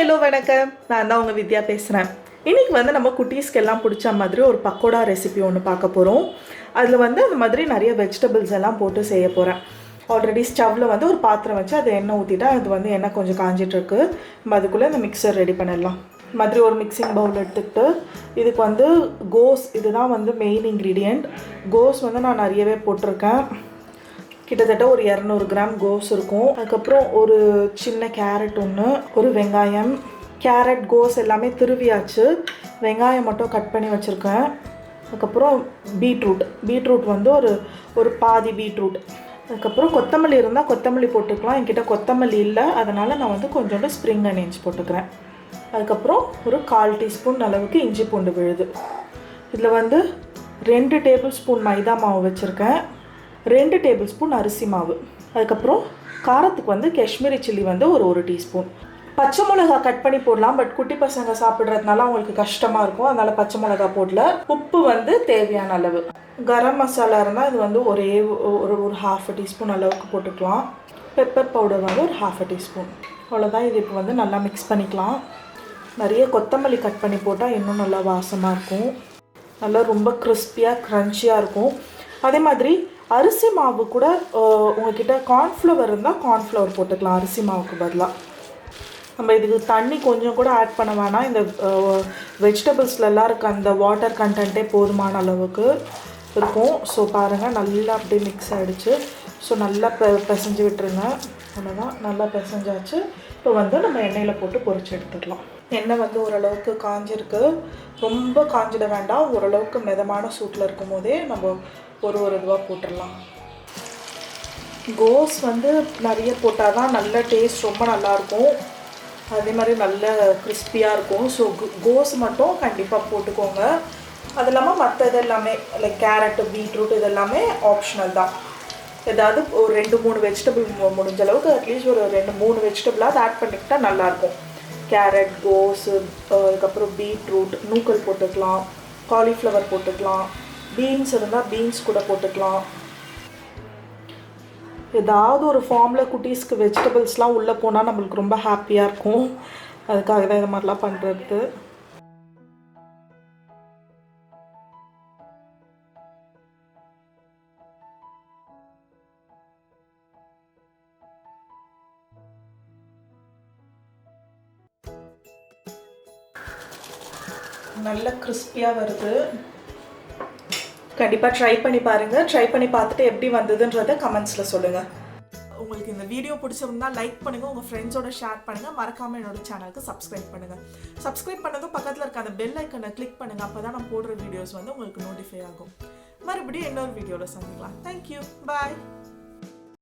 Hello வணக்கம். நான் தான் உங்கள் வித்யா பேசுகிறேன். இன்றைக்கி வந்து நம்ம குட்டீஸ்க்கெல்லாம் பிடிச்ச மாதிரி ஒரு பக்கோடா ரெசிபி ஒன்று பார்க்க போகிறோம். அதில் வந்து அந்த மாதிரி நிறைய வெஜிடபிள்ஸ் எல்லாம் போட்டு செய்ய போகிறேன். ஆல்ரெடி ஸ்டவ்வில் வந்து ஒரு பாத்திரம் வச்சு அதை எண்ணெய் ஊற்றிட்டா அது வந்து எண்ணெய் கொஞ்சம் காஞ்சிட்ருக்கு. நம்ம அதுக்குள்ளே இந்த மிக்சர் ரெடி பண்ணிடலாம். மாதிரி ஒரு மிக்சிங் பவுல் எடுத்துக்கிட்டு இதுக்கு வந்து கோஸ், இதுதான் வந்து மெயின் இன்க்ரீடியண்ட். கோஸ் வந்து நான் நிறையவே போட்டிருக்கேன். கிட்டத்தட்ட ஒரு 200 கிராம் கோஸ் இருக்கும். அதுக்கப்புறம் ஒரு சின்ன கேரட் ஒன்று, ஒரு வெங்காயம். கேரட் கோஸ் எல்லாமே திருவியாச்சு. வெங்காயம் மட்டும் கட் பண்ணி வச்சுருக்கேன். அதுக்கப்புறம் பீட்ரூட் வந்து ஒரு பாதி பீட்ரூட். அதுக்கப்புறம் கொத்தமல்லி இருந்தால் கொத்தமல்லி போட்டுக்கலாம். என்கிட்ட கொத்தமல்லி இல்லை, அதனால் நான் வந்து கொஞ்சோண்டு ஸ்ப்ரிங் அனியன்ஸ் போட்டுக்கிறேன். அதுக்கப்புறம் ஒரு 1/4 டீஸ்பூன் அளவுக்கு இஞ்சி பூண்டு விழுது. இதில் வந்து 2 டேபிள் ஸ்பூன் மைதா மாவு வச்சுருக்கேன், 2 டேபிள் ஸ்பூன் அரிசி மாவு. அதுக்கப்புறம் காரத்துக்கு வந்து காஷ்மீரி சில்லி வந்து ஒரு டீஸ்பூன். பச்சை மிளகா கட் பண்ணி போடலாம், பட் குட்டி பசங்க சாப்பிட்றதுனால அவங்களுக்கு கஷ்டமாக இருக்கும், அதனால் பச்சை மிளகா போடல. உப்பு வந்து தேவையான அளவு. கரம் மசாலா இருந்தால் இது வந்து ஒரு 1/2 டீஸ்பூன் அளவுக்கு போட்டுக்கலாம். பெப்பர் பவுடர் வந்து ஒரு 1/2 டீஸ்பூன். அவ்வளோதான். இது இப்போ வந்து நல்லா மிக்ஸ் பண்ணிக்கலாம். நிறைய கொத்தமல்லி கட் பண்ணி போட்டால் இன்னும் நல்லா வாசமாக இருக்கும். நல்லா ரொம்ப கிறிஸ்பியாக க்ரன்ச்சியாக இருக்கும். அதே மாதிரி அரிசி மாவு கூட உங்கள்கிட்ட கார்ன்ஃப்ளவர் இருந்தால் கார்ன்ஃப்ளவர் போட்டுக்கலாம் அரிசி மாவுக்கு பதிலாக. நம்ம இதுக்கு தண்ணி கொஞ்சம் கூட ஆட் பண்ண வேணாம். இந்த வெஜிடபிள்ஸ்லாம் இருக்க அந்த வாட்டர் கண்டென்ட்டே போதுமான அளவுக்கு இருக்கும். ஸோ பாருங்கள், நல்லா அப்படியே மிக்ஸ் ஆகிடுச்சு. ஸோ நல்லா பிசைஞ்சு விட்டுருங்க. அவ்வளோதான், நல்லா பிசைஞ்சாச்சு. இப்போ வந்து நம்ம எண்ணெயில் போட்டு பொரிச்சு எடுத்துடலாம். எண்ணெய் வந்து ஓரளவுக்கு காஞ்சிருக்கு. ரொம்ப காஞ்சிட வேண்டாம், ஓரளவுக்கு மிதமான சூட்டில் இருக்கும் போதே நம்ம ஒரு இதுவாக போட்டுடலாம். கோஸ் வந்து நிறைய போட்டால் தான் நல்ல டேஸ்ட், ரொம்ப நல்லாயிருக்கும். அதே மாதிரி நல்ல கிறிஸ்பியாக இருக்கும். ஸோ கோஸ் மட்டும் கண்டிப்பாக போட்டுக்கோங்க. அது இல்லாமல் மற்றது எல்லாமே லைக் கேரட்டு, பீட்ரூட் இதெல்லாமே ஆப்ஷனல் தான். ஏதாவது ஒரு 2-3 வெஜிடபிள் முடிஞ்ச அளவுக்கு அட்லீஸ்ட் ஒரு 2-3 வெஜிடபிளாக ஆட் பண்ணிக்கிட்டா நல்லாயிருக்கும். கேரட், கோஸு, அதுக்கப்புறம் பீட்ரூட், நூக்கல் போட்டுக்கலாம், காலிஃப்ளவர் போட்டுக்கலாம், பீன்ஸ் இருந்தால் பீன்ஸ் கூட போட்டுக்கலாம். ஏதாவது ஒரு ஃபார்மில் குட்டீஸ்க்கு வெஜிடபிள்ஸ்லாம் உள்ளே போனால் நம்மளுக்கு ரொம்ப ஹாப்பியாக இருக்கும். அதுக்காக தான் இது மாதிரிலாம் பண்ணுறது. நல்ல கிறிஸ்பியாக வருது. கண்டிப்பாக ட்ரை பண்ணி பாருங்கள். ட்ரை பண்ணி பார்த்துட்டு எப்படி வந்ததுன்றதை கமெண்ட்ஸில் சொல்லுங்கள். உங்களுக்கு இந்த வீடியோ பிடிச்சிருந்தா லைக் பண்ணுங்கள், உங்கள் ஃப்ரெண்ட்ஸோட ஷேர் பண்ணுங்கள். மறக்காமல் என்னோடய சேனலுக்கு சப்ஸ்கிரைப் பண்ணுங்கள். சப்ஸ்கிரைப் பண்ணதும் பக்கத்தில் இருக்க அந்த பெல் ஐக்கனை கிளிக் பண்ணுங்கள். அப்போ தான் நான் போடுற வீடியோஸ் வந்து உங்களுக்கு நோட்டிஃபை ஆகும். மறுபடியும் இன்னொரு வீடியோவில் சந்திக்கலாம். தேங்க்யூ, பாய்.